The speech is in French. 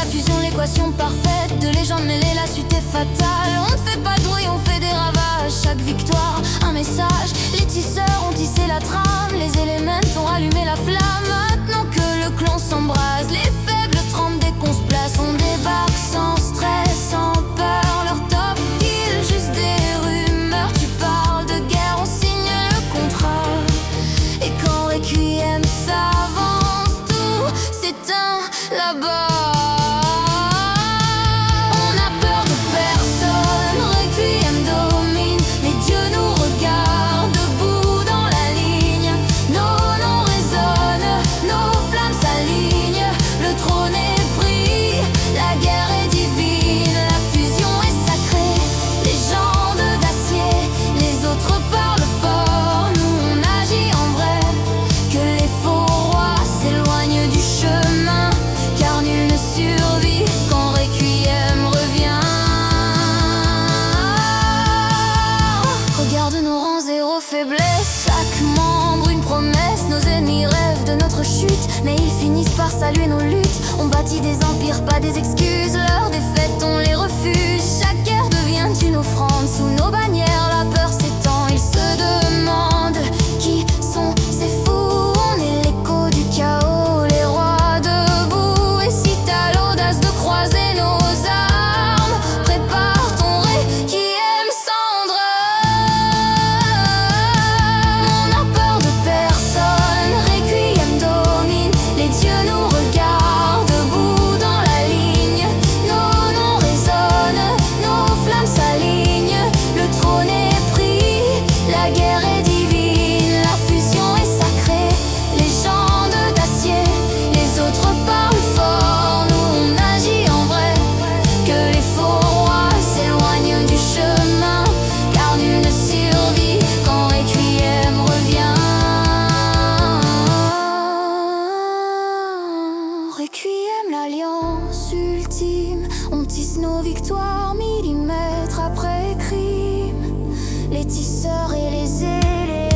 la fusion, l'équation parfaite. De légende mêlée, la suite est fatale. On ne fait pas de bruit, on fait des ravages. Chaque victoire, un message. Les tisseurs ont tissé la trame. Les éléments ont rallumé la flamme. Maintenant que le clan s'embrase, les faibles tremblent dès qu'on se place. On débarque sans stress, sans peur. Leur top deal, juste des rumeurs. Tu parles de guerre, on signe le contrat. Et quand Requiem s'avance, tout s'éteint là-bas. On a peur de personne, Requiem domine. Les dieux nous regardent, debout dans la ligne. Nos noms résonnent, nos flammes s'alignent. Le trône est pris, la guerre est divine. La fusion est sacrée, légende d'acier. Les autres parlent fort, nous on agit en vrai. Que les faux rois s'éloignent du chemin, car nul ne survit quand Requiem revient. Regarde nos rangs, zéro faiblesse. Chaque membre une promesse. Nos ennemis rêvent de notre chute, mais ils finissent par saluer nos luttes. On bâtit des empires, pas des excuses. Leurs défaites, on les refuse. Chaque guerre devient une offrande. Sous nos bannières, la peur s'étend. Ils se demandent qui sont ces fous. On est l'écho du chaos, les rois debout. Et si t'as l'audace de croiser nos armes, prépare ton Requiem cendre. On a peur de personne, Requiem domine. Les dieux nous regardent, debout dans la ligne. Nos noms résonnent, nos flammes s'alignent. Le trône est pris, la guerre est divine. La fusion est sacrée, légende d'acier. Les autres parlent fort, nous on agit en vrai. Que les faux rois s'éloignent du chemin, car nul ne survit quand Requiem revient. Requiem, l'alliance ultime. On tisse nos victoires millimètre après crime. Les tisseurs et les éléments